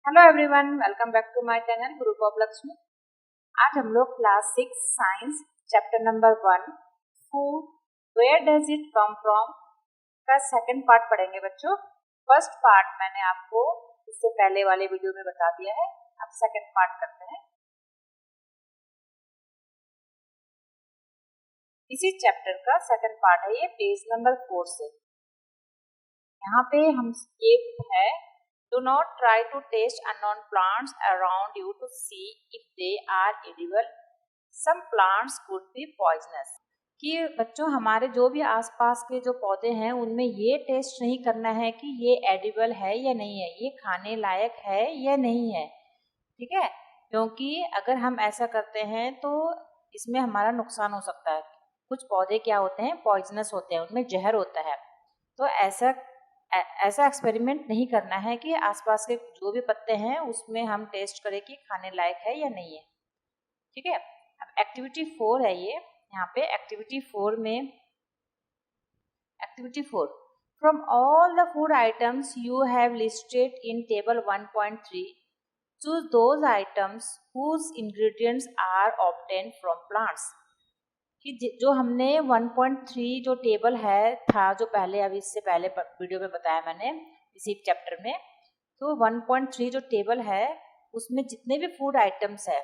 Hello everyone, welcome back to my channel group of Lakshmi. आज हम लोग class 6 science chapter number 1 food where does it come from का second part पढ़ेंगे बच्चों। First part मैंने आपको इससे पहले वाले वीडियो में बता दिया है। अब सेकंड पार्ट करते हैं। इसी चैप्टर का सेकंड पार्ट है ये, पेज नंबर 4 से। यहाँ पे हम ये है, do not try to taste unknown plants around you to see if they are edible. Some plants could be poisonous. कि बच्चों हमारे जो भी आसपास के जो पौधे हैं उनमें ये टेस्ट नहीं करना है कि ये एडिबल है या नहीं है, ये खाने लायक है या नहीं है, ठीक है। क्योंकि अगर हम ऐसा करते हैं तो इसमें हमारा नुकसान हो सकता है। कुछ पौधे क्या होते हैं, पॉइजनस होते हैं, उनमें जहर होता है। तो ऐसा एक्सपेरिमेंट नहीं करना है कि आसपास के जो भी पत्ते हैं उसमें हम टेस्ट करें कि खाने लायक है या नहीं है, ठीक है। अब एक्टिविटी 4 है ये। यहाँ पे एक्टिविटी 4 में activity 4, from all the food items you have listed in table 1.3 choose those items whose ingredients are obtained from plants. कि जो हमने 1.3 जो टेबल है था, जो पहले अभी इससे पहले वीडियो में बताया मैंने इसी चैप्टर में, तो 1.3 जो टेबल है उसमें जितने भी फूड आइटम्स है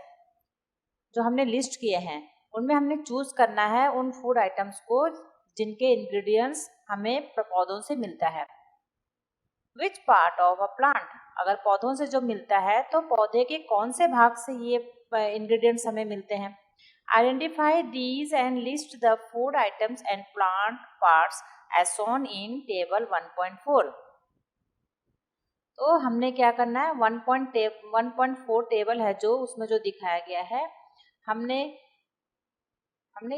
जो हमने लिस्ट किए हैं उनमें हमने चूज करना है उन फूड आइटम्स को जिनके इंग्रेडिएंट्स हमें पौधों से मिलता है। Which part of a plant, अगर पौधों से जो मिलता है तो पौधे के कौन से भाग से ये इंग्रेडिएंट्स हमें मिलते हैं। Identify these and list the food items and plant parts as shown in table 1.4. तो हमने क्या करना है, 1.4 टेबल है जो उसमें जो दिखाया गया है, हमने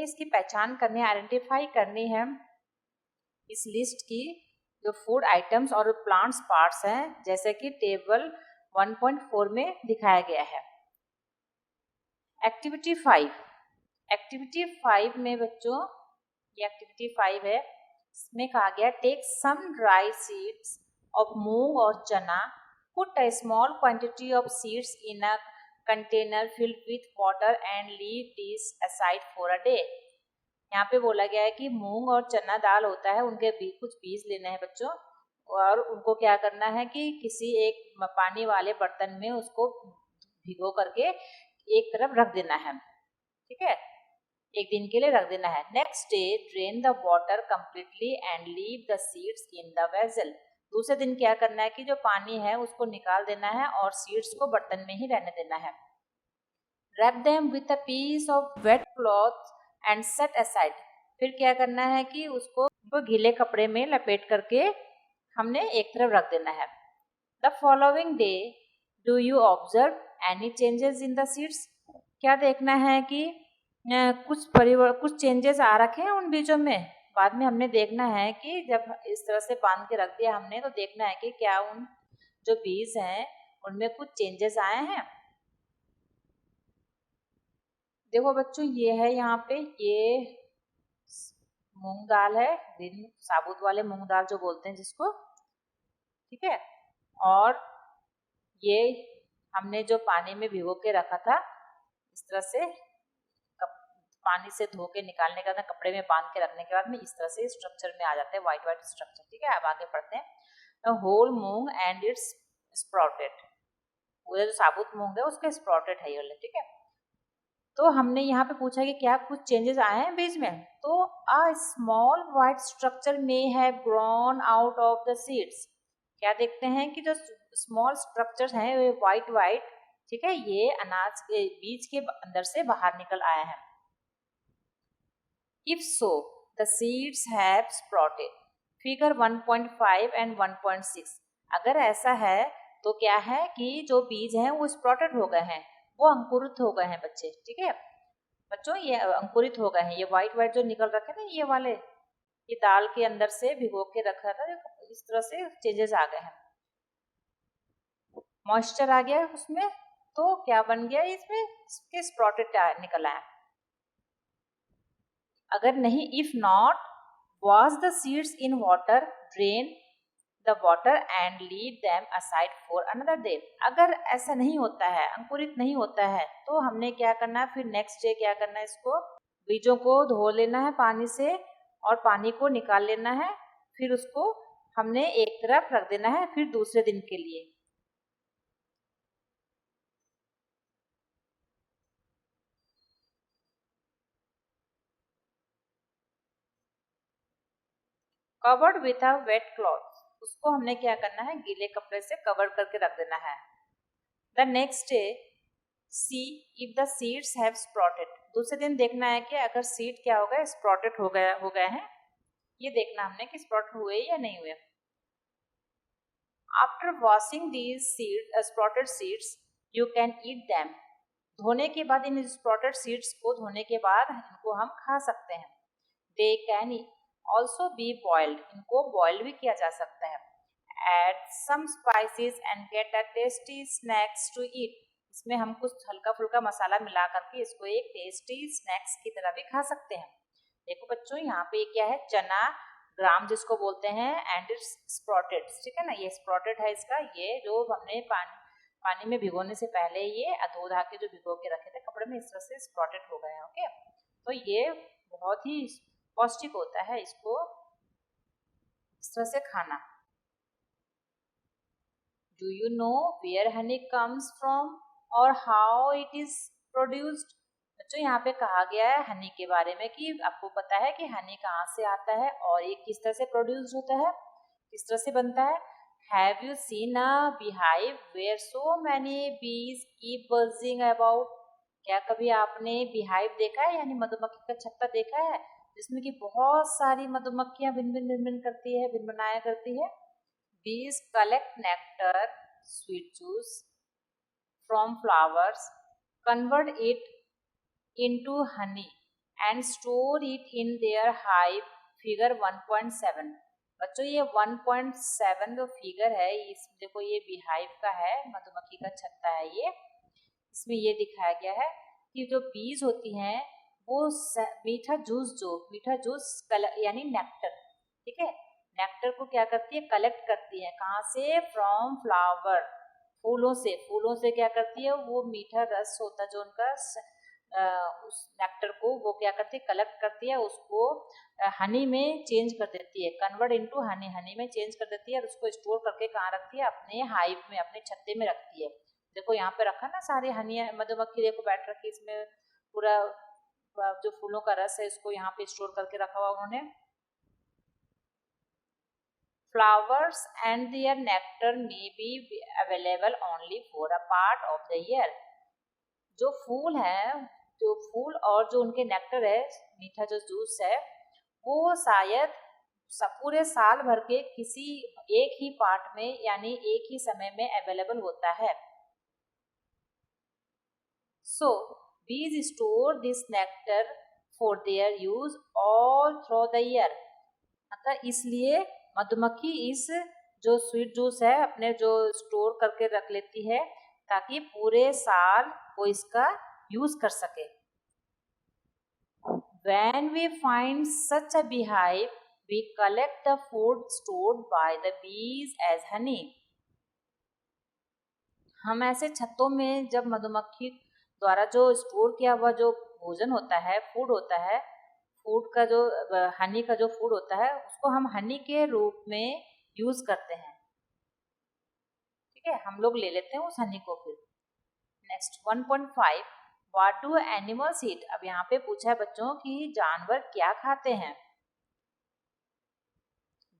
इसकी पहचान करनी है, आइडेंटिफाई करनी है इस लिस्ट की जो फूड आइटम्स और प्लांट्स पार्ट्स हैं, जैसे कि टेबल 1.4 में दिखाया गया है। एक्टिविटी 5 में बच्चों, ये एक्टिविटी 5 है, इसमें कहा गया take some dry seeds of moong और chana, put a small quantity of seeds in a container filled with water and leave this aside for a day. यहाँ पे बोला गया है कि मूंग और चना दाल होता है, उनके कुछ बीज लेने हैं बच्चों, और उनको क्या करना है कि किसी एक पानी वाले बर्तन में उसको भिगो करके एक तरफ रख देना है, ठीक है, एक दिन के लिए रख देना है। Next day drain the water completely and leave the seeds in the vessel. दूसरे दिन क्या करना है कि जो पानी है उसको निकाल देना है और सीड्स को बर्तन में ही रहने देना है। Wrap them with a piece of wet cloth and set aside. फिर क्या करना है कि उसको गीले कपड़े में लपेट करके हमने एक तरफ रख देना है। The following day do you observe any changes in the seeds. क्या देखना है कि कुछ चेंजेस आ रखे हैं उन बीजों में। बाद में हमने देखना है कि जब इस तरह से बांध के रख दिया हमने, तो देखना है कि क्या उन जो बीज हैं उनमें कुछ चेंजेस आए हैं। देखो बच्चों, ये है यहाँ पे, ये मूंग दाल है, ग्रीन साबुत वाले मूंग दाल जो बोलते हैं जिसको, ठीक है। और ये हमने जो पानी में भिगो के रखा था, इस तरह से पानी से धो के निकालने के बाद कपड़े में बांध के रखने के बाद में इस तरह से स्ट्रक्चर में आ जाते हैं, व्हाइट स्ट्रक्चर, ठीक है। अब आगे पढ़ते हैं। Whole moong and its sprouted, पूरा जो साबुत मूंग है उसके स्प्राउटेड है ये वाले, ठीक है। तो हमने यहाँ पे पूछा कि क्या कुछ चेंजेस आए हैं बीज में, तो a small white structure may have grown out of the seeds. क्या देखते हैं कि जो स्मॉल स्ट्रक्चर्स हैं वे व्हाइट, ठीक है, ये अनाज के बीज के अंदर से बाहर निकल आए हैं। If so, the seeds have sprouted. Figure 1.5 and 1.6. अगर ऐसा है तो क्या है कि जो बीज हैं वो स्प्राउटेड हो गए हैं, वो अंकुरित हो गए हैं बच्चे, ठीक है। बच्चों ये अंकुरित हो गए हैं, ये व्हाइट जो निकल रखे ना ये वाले, ये दाल के अंदर से भिगो के रखा था, इस तरह से चेंजेस आ गए हैं, मॉइस्चर आ गया उसमें, तो क्या बन गया इसमें, इसके स्प्राउटेड निकल आया। अगर नहीं, if not, wash the seeds in water, drain the water and leave them aside for another day. अगर ऐसा नहीं होता है, अंकुरित नहीं होता है, तो हमने क्या करना है, फिर नेक्स्ट डे क्या करना है, इसको बीजों को धो लेना है पानी से और पानी को निकाल लेना है। फिर उसको हमने एक तरफ रख देना है फिर दूसरे दिन के लिए। Covered with a wet cloth, उसको हमने क्या करना है, गीले कपड़े से कवर करके रख देना है। The next day see if the seeds have sprouted, दूसरे दिन देखना है कि अगर सीड क्या हो गया, स्प्रॉटेड हो गए हैं, ये देखना हमने कि स्प्रॉट हुए या नहीं हुए। After washing these seed sprouted seeds you can eat them, धोने के बाद इन स्प्रॉटेड सीड्स को धोने के बाद इनको हम खा सकते हैं। They can also be boiled, इनको बॉइल भी किया जा सकता है। Add some spices and get a tasty snacks to eat, इसमें हम कुछ हल्का फुल्का मसाला मिला करके इसको एक टेस्टी स्नैक्स की तरह भी खा सकते हैं। देखो बच्चों, यहाँ पे क्या है, चना ग्राम जिसको बोलते हैं, एंड इट्स स्प्रॉटेड, ठीक है ना, ये स्प्रॉटेड है इसका, ये जो हमने पानी में भिगोने से पहले ये धो धा के जो भिगो के रखे थे कपड़े में, इस तरह से स्प्रॉटेड हो गए हैं। ओके, तो ये बहुत ही पौष्टिक होता है, इसको इस तरह से खाना। Do you know where honey comes from और हाउ इट इज प्रोड्यूस्ड। बच्चों, यहाँ पे कहा गया है हनी के बारे में कि आपको पता है कि हनी कहाँ से आता है और ये किस तरह से प्रोड्यूस होता है, किस तरह से बनता है। Have you seen a beehive where so many bees keep buzzing about, क्या कभी आपने बीहाइव देखा है, यानी मधुमक्खी का छत्ता देखा है, जिसमें कि बहुत सारी मधुमक्खियां भिन भिन करती है, भिन बनाया करती है। Bees collect nectar, sweet juice from flowers, convert it into honey and store it in their hive. Figure 1.7, बच्चों ये 1.7 जो फिगर है, इस देखो ये बीहाइव का है, मधुमक्खी का छत्ता है ये। इसमें ये दिखाया गया है कि जो बीज होती हैं वो मीठा जूस यानी नेक्टर, ठीक है, नेक्टर को क्या करती है, कलेक्ट करती है, कहाँ से, फ्रॉम फ्लावर, फूलों से क्या करती है, वो मीठा रस होता है जो उनका उस नेक्टर को वो क्या करती है, कलेक्ट करती है, उसको हनी में चेंज कर देती है, कन्वर्ट इनटू हनी, हनी में चेंज कर देती है और उसको स्टोर करके कहाँ रखती है, अपने हाइव में, अपने छत्ते में रखती है। देखो यहाँ पे रखा ना सारे हनी, मधुमक्खी देखो बैठ रखी, इसमें पूरा जो फूलों का रस है इसको यहाँ पे स्टोर करके रखा हुआ उन्होंने। Flowers and their nectar may be available only for a part of the year, जो फूल है, जो फूल और जो उनके नेक्टर है, मीठा जो जूस है, वो शायद पूरे साल भर के किसी एक ही पार्ट में यानी एक ही समय में अवेलेबल होता है। So bees store this nectar for their use all through the year, मतलब इसलिए मधुमक्खी इस जो स्वीट जूस है अपने जो स्टोर करके रख लेती है ताकि पूरे साल वो इसका यूज कर सके। When we find such a beehive, we collect the food stored by the bees as honey. हम ऐसे छत्तों में जब मधुमक्खी द्वारा जो स्टोर किया हुआ जो भोजन होता है, फूड होता है, फूड का जो हनी का जो फूड होता है, उसको हम हनी के रूप में यूज करते हैं, ठीक है, हम लोग ले लेते हैं उस हनी को। फिर next 1.5, what do animals eat. अब यहाँ पे पूछा है बच्चों कि जानवर क्या खाते हैं।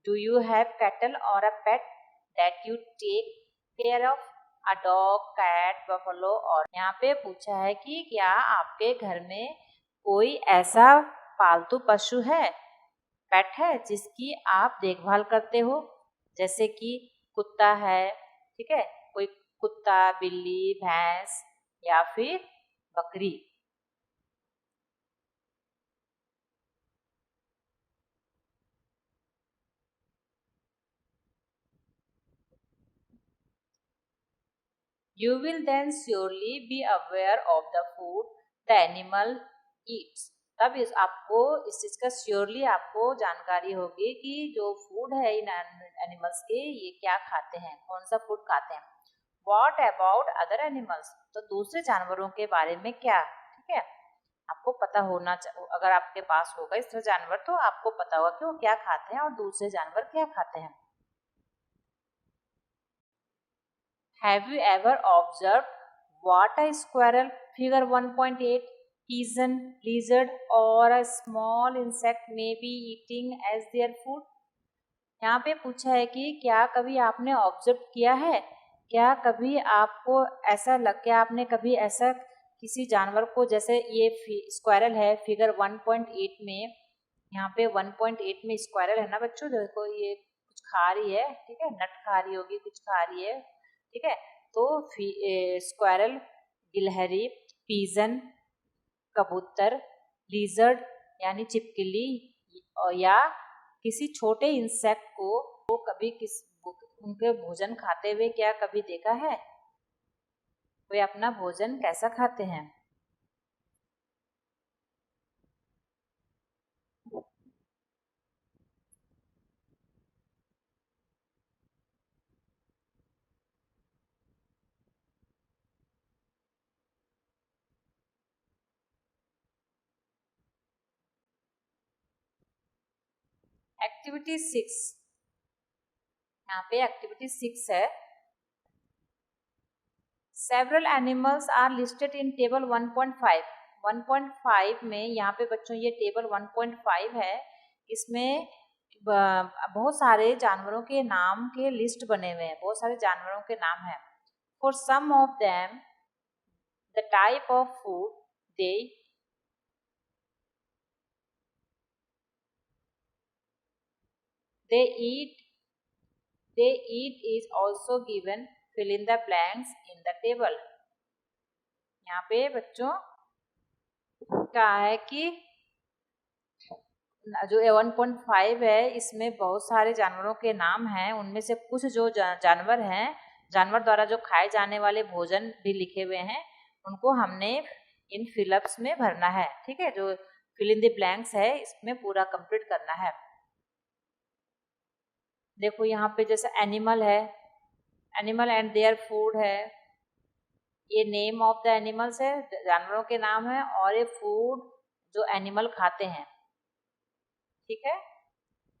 डू यू हैव कैटल और a pet that you take care of, a dog, cat, buffalo. और यहाँ पे पूछा है कि क्या आपके घर में कोई ऐसा पालतू पशु है, पेट है, जिसकी आप देखभाल करते हो, जैसे कि कुत्ता है, ठीक है, कोई कुत्ता, बिल्ली, भैंस या फिर बकरी। You will then surely be aware of the food the animal eats. तब आपको इस चीज़ का श्योरली आपको जानकारी होगी कि जो फूड है इन एनिमल्स के, ये क्या खाते हैं, कौन सा फूड खाते हैं। What about other animals? तो दूसरे जानवरों के बारे में क्या, ठीक है, आपको पता होना चाहिए। अगर आपके पास होगा इस तरह जानवर तो आपको पता होगा कि वो क्या खाते हैं और दूसरे जानवर क्या खाते हैं। Have you ever observed what a squirrel, figure 1.8, pigeon, lizard or a small insect may be eating as their food? यहाँ पे पूछा है कि क्या कभी आपने ऑब्जर्व किया है, क्या कभी आपको ऐसा लग, क्या आपने कभी ऐसा किसी जानवर को, जैसे ये स्क्वायरल है फिगर 1.8 में, यहाँ पे 1.8 में स्क्वायरल है ना बच्चों, देखो ये कुछ खा रही है, ठीक है, नट खा रही होगी, कुछ खा रही है, ठीक है। तो स्क्वायरल, गिलहरी, पीजन कबूतर, लिजर्ड यानी छिपकली, या किसी छोटे इंसेक्ट को वो कभी उनके भोजन खाते हुए क्या कभी देखा है? वे अपना भोजन कैसा खाते हैं? एक्टिविटी 6, यहाँ पे एक्टिविटी 6 है। Several animals are listed in table 1.5। 1.5 में यहाँ पे बच्चों ये टेबल 1.5 है, इसमें बहुत सारे जानवरों के नाम के लिस्ट बने हुए हैं, बहुत सारे जानवरों के नाम हैं। For some of them the type of food they eat is also given, fill in the blanks in the table। यहाँ पे बच्चों क्या है कि जो 1.5 है इसमें बहुत सारे जानवरों के नाम हैं, उनमें से कुछ जो जानवर हैं, जानवर द्वारा जो खाए जाने वाले भोजन भी लिखे हुए हैं, उनको हमने इन फिलअप्स में भरना है, ठीक है, जो फिल इन द ब्लैंक्स है इसमें पूरा कंप्लीट करना है। देखो यहाँ पे जैसे एनिमल है, एनिमल एंड देयर फूड है, ये नेम ऑफ द एनिमल्स है, जानवरों के नाम है, और ये फूड जो एनिमल खाते हैं, ठीक है।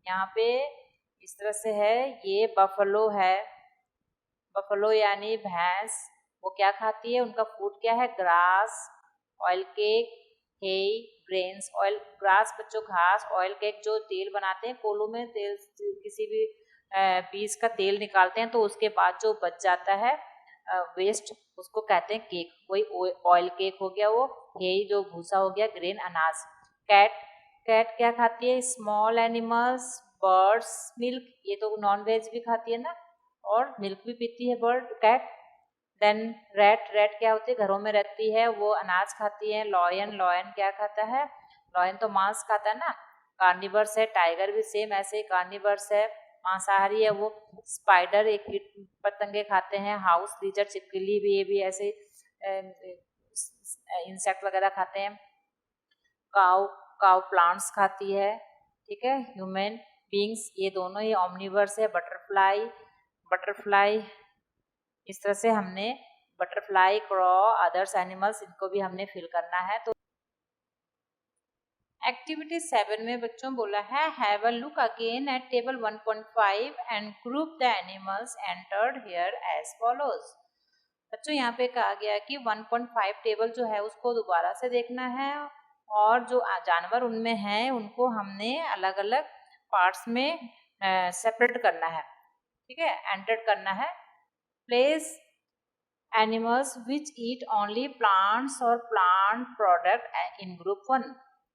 यहाँ पे इस तरह से है, ये बफलो है, बफलो यानी भैंस, वो क्या खाती है, उनका फूड क्या है, ग्रास, ऑयल केक, हे, ग्रेन्स। ऑयल ग्रास बच्चों घास, ऑयल केक जो तेल बनाते हैं, कोलों में तेल, किसी भी पीस का तेल निकालते हैं तो उसके बाद जो बच जाता है वेस्ट, उसको कहते हैं केक, वही ऑयल केक हो गया वो। हे जो भूसा हो गया, ग्रेन अनाज। कैट, कैट क्या खाती है, स्मॉल एनिमल्स, बर्ड्स, मिल्क, ये तो नॉन वेज भी खाती है ना, और मिल्क भी पीती है bird, cat. Then rat, rat क्या होती है, घरों में रहती है, वो अनाज खाती है। लॉयन, लॉयन क्या खाता है, लॉयन तो मांस खाता है ना। कार्निवर्स है, टाइगर भी सेम ऐसे ही कार्निवर्स है, मांसाहारी है वो। स्पाइडर एक कीट पतंगे खाते हैं। हाउस लीजर, छिपकली भी, ये भी ऐसे इंसेक्ट वगैरह खाते हैं। काउ, काउ प्लांट्स खाती है, ठीक है। ह्यूमन बींग्स, ये दोनों ही ऑमनिवर्स है। बटरफ्लाई, बटरफ्लाई इस तरह से हमने बटरफ्लाई, क्रॉ, अदर्स एनिमल्स, इनको भी हमने फिल करना है। तो एक्टिविटी 7 में बच्चों बोला है, have a look again at table 1.5 and group the animals entered here as follows. बच्चों यहाँ पे कहा गया कि 1.5 टेबल जो है उसको दोबारा से देखना है, और जो जानवर उनमें हैं उनको हमने अलग अलग पार्ट्स में सेपरेट करना है, ठीक है, एंटर करना है। Place animals which eat only plants और प्लांट प्रोडक्ट इन ग्रुप 1।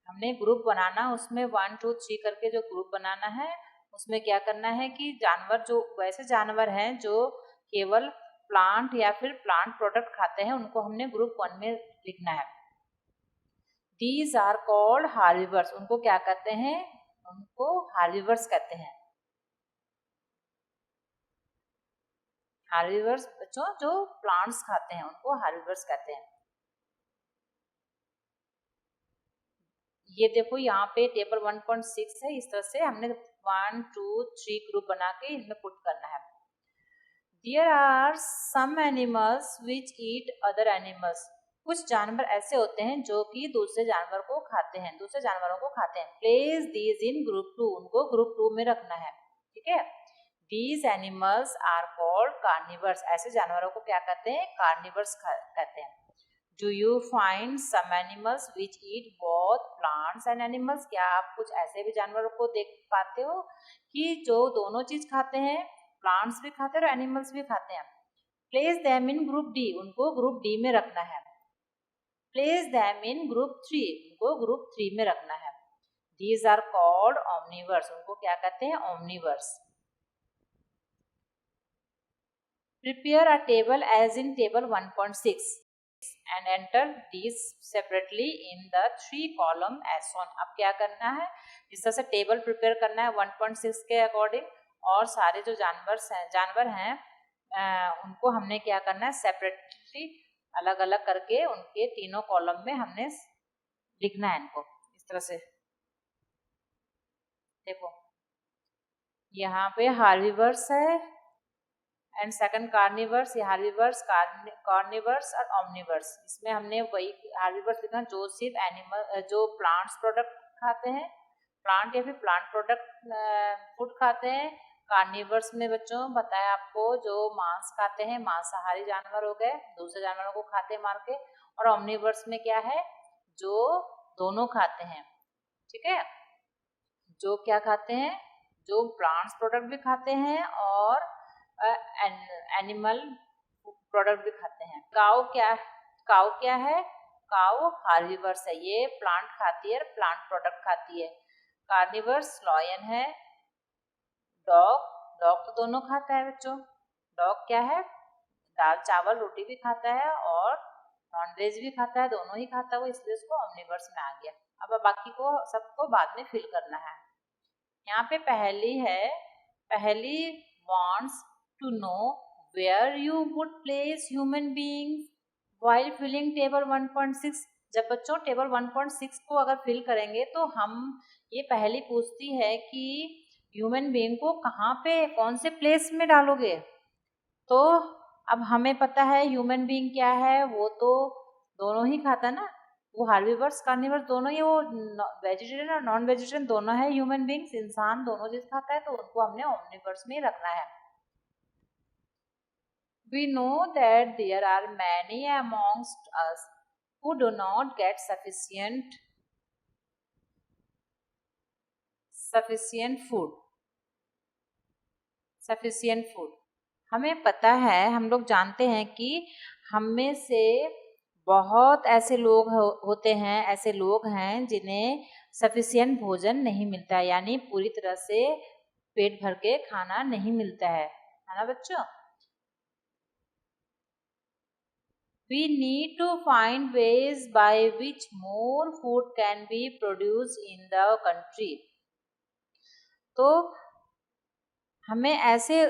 हमने ग्रुप बनाना, उसमें 1 2 3 करके जो ग्रुप बनाना है, उसमें क्या करना है कि जानवर जो वैसे जानवर हैं जो केवल प्लांट या फिर प्लांट प्रोडक्ट खाते हैं, उनको हमने ग्रुप 1 में लिखना है। दीज आर कॉल्ड हार्बिवर्स, उनको क्या कहते हैं, उनको हार्बिवर्स कहते हैं। हार्बिवर्स बच्चों जो प्लांट्स खाते हैं उनको हार्बिवर्स कहते हैं। ये देखो यहाँ पे टेबल 1.6 है, इस तरह से हमने 1 2 3 ग्रुप बना के इनमें पुट करना है। There are some animals which eat other animals. कुछ जानवर ऐसे होते हैं जो कि दूसरे जानवर को खाते हैं, दूसरे जानवरों को खाते हैं। Place these in group 2, उनको ग्रुप 2 में रखना है, ठीक है। These animals are called carnivores. ऐसे जानवरों को क्या कहते हैं? कार्निवर्स कहते हैं। Do you find some animals which eat both plants and animals? क्या आप कुछ ऐसे भी जानवरों को देख पाते हो कि जो दोनों चीज खाते हैं, प्लांट्स भी खाते हैं और एनिमल्स भी खाते हैं। Place them in group D, उनको ग्रुप D में रखना है। Place them in group 3, उनको ग्रुप 3 में रखना है। These are called omnivores, उनको क्या कहते हैं? omnivores. Prepare a table as in table 1.6 and enter these separately in the 3 column as shown. अब क्या करना है? इस तरह से टेबल प्रिपेयर करना है 1.6 के अकॉर्डिंग, और सारे जो जानवर हैं उनको हमने क्या करना है? सेपरेटली अलग अलग करके उनके तीनों कॉलम में हमने लिखना है इनको इस तरह से। देखो यहाँ पे हार्बिवर्स है एंड सेकंड कार्निवर्स, ये हार्बिवर्स, कार्निवर्स और ऑमनिवर्स। इसमें हमने वही हार्बिवर्स लिखना जो सिर्फ एनिमल जो प्लांट्स प्रोडक्ट खाते हैं, प्लांट या फिर प्लांट प्रोडक्ट फूड खाते हैं। कार्निवर्स में बच्चों बताया आपको जो मांस खाते हैं, मांसाहारी जानवर हो गए, दूसरे जानवरों को खाते हैं मार के। और ऑमनिवर्स में क्या है? जो दोनों खाते हैं, ठीक है। जो क्या खाते हैं? जो प्लांट्स प्रोडक्ट भी खाते हैं और एनिमल प्रोडक्ट भी खाते हैं। काऊ क्या है? काऊ हार्बिवर्स है, ये प्लांट खाती है और प्लांट प्रोडक्ट खाती है। कार्निवर्स लॉयन है। डॉग तो दोनों खाता है बच्चों। डॉग क्या है? दाल चावल रोटी भी खाता है और नॉनवेज भी खाता है, दोनों ही खाता है वो, इसलिए उसको ऑमनिवर्स में आ गया। अब बाकी को सबको बाद में फिल करना है। यहाँ पे पहली wants to know where you would place human beings while filling table 1.6. जब बच्चों टेबल 1.6 को अगर फिल करेंगे तो हम ये पहली पूछती है कि ह्यूमन बीइंग को कहाँ पे, कौन से प्लेस में डालोगे। तो अब हमें पता है ह्यूमन बीइंग क्या है, वो तो दोनों ही खाता ना, वो हार्बिवर्स कार्निवर्स दोनों ही, वो वेजिटेरियन और नॉन वेजिटेरियन दोनों है। ह्यूमन बीइंग्स इंसान दोनों चीज खाता है, तो उनको हमने ओमनिवर्स में ही रखना है। We know that there are many amongst us who do not get sufficient food. हमें पता है, हम लोग जानते हैं कि हम में से बहुत ऐसे लोग होते हैं, ऐसे लोग हैं जिन्हें सफिशिएंट भोजन नहीं मिलता है, यानी पूरी तरह से पेट भर के खाना नहीं मिलता है ना बच्चों। We need to find ways by which more food can be produced in the country. तो हमें ऐसे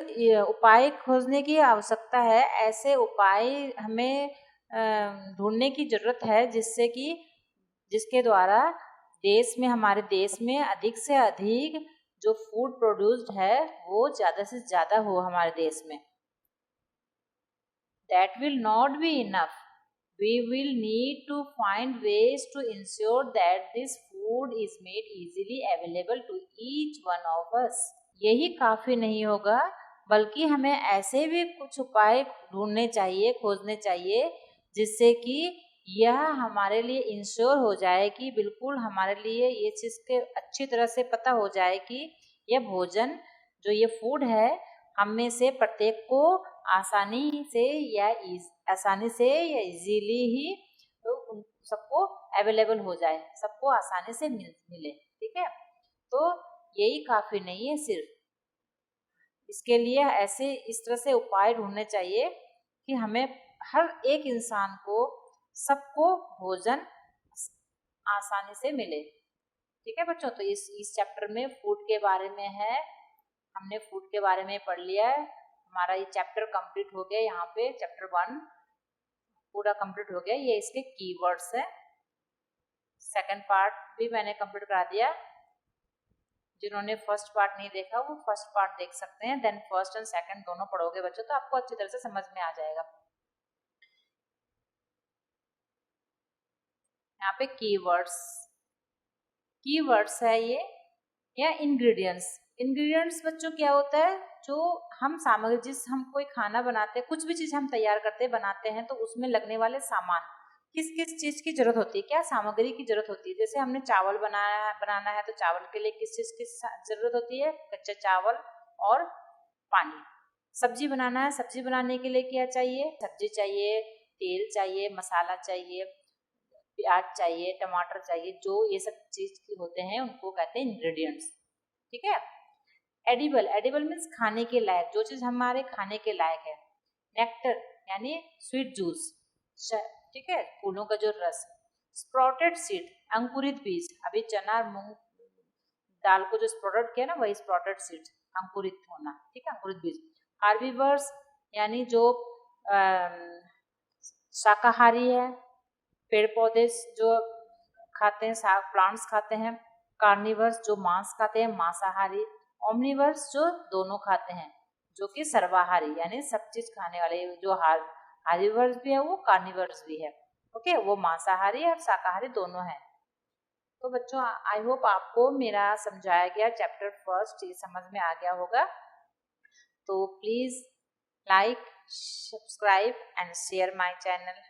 उपाय खोजने की आवश्यकता है, ऐसे उपाय हमें ढूंढने की जरूरत है जिसके द्वारा हमारे देश में अधिक से अधिक जो फूड प्रोड्यूस्ड है वो ज़्यादा से ज़्यादा हो हमारे देश में। That will not be enough. We will need to find ways to ensure that this food is made easily available to each one of us. यही काफ़ी नहीं होगा, बल्कि हमें ऐसे भी कुछ उपाय ढूंढने चाहिए, खोजने चाहिए, जिससे कि यह हमारे लिए इंश्योर हो जाए कि बिल्कुल हमारे लिए ये चीज़ के अच्छी तरह से पता हो जाए कि यह भोजन जो ये फूड है हम में से प्रत्येक को आसानी से या इजीली ही तो सबको अवेलेबल हो जाए, सबको आसानी से मिले, ठीक है। तो यही काफ़ी नहीं है, सिर्फ इसके लिए ऐसे इस तरह से उपाय ढूंढने चाहिए कि हमें हर एक इंसान को, सबको भोजन आसानी से मिले, ठीक है बच्चों। तो इस चैप्टर में फूड के बारे में है, हमने फूड के बारे में पढ़ लिया है, हमारा ये चैप्टर कंप्लीट हो गया। यहाँ पे चैप्टर 1 पूरा कंप्लीट हो गया। ये इसके कीवर्ड्स है, सेकंड पार्ट भी मैंने कंप्लीट करा दिया। जिन्होंने फर्स्ट पार्ट नहीं देखा वो फर्स्ट पार्ट देख सकते हैं, देन फर्स्ट एंड सेकंड दोनों पढ़ोगे बच्चों तो आपको अच्छी तरह से समझ में आ जाएगा। यहाँ पे कीवर्ड्स है ये, या इंग्रेडिएंट्स। इंग्रेडिएंट्स बच्चों क्या होता है, जो हम सामग्री, जिस हम कोई खाना बनाते हैं, कुछ भी चीज हम तैयार करते हैं बनाते हैं तो उसमें लगने वाले सामान, किस किस चीज की जरूरत होती है, क्या सामग्री की जरूरत होती है। जैसे हमने चावल बनाना है तो चावल के लिए किस चीज की जरूरत होती है, कच्चा चावल और पानी। सब्जी बनाना है, सब्जी बनाने के लिए क्या चाहिए, सब्जी चाहिए, तेल चाहिए, मसाला चाहिए, प्याज चाहिए, टमाटर चाहिए, जो ये सब चीज के होते हैं उनको कहते हैं इंग्रेडिएंट्स। ठीक है। एडिबल मीन्स खाने के लायक, जो चीज हमारे खाने के लायक है। नेक्टर यानी स्वीट जूस, ठीक है, फूलों का जो रस। स्प्राउटेड सीड, अंकुरित बीज, अभी चना मूंग दाल को जो स्प्राउटेड किया ना वही स्प्राउटेड सीड, अंकुरित होना, ठीक है, अंकुरित बीज। हार्बीवर्स यानी जो शाकाहारी है, पेड़ पौधे जो खाते हैं, साग प्लांट्स खाते हैं। कार्निवर्स जो मांस खाते हैं, मांसाहारी। ओमनिवर्स जो दोनों खाते हैं, जो कि सर्वाहारी यानी सब चीज खाने वाले, जो हार्बीवर्स भी है वो कार्निवर्स भी है। ओके, वो मांसाहारी और शाकाहारी दोनों है। तो बच्चों आई होप आपको मेरा समझाया गया चैप्टर फर्स्ट ये समझ में आ गया होगा। तो please like, subscribe and share my channel.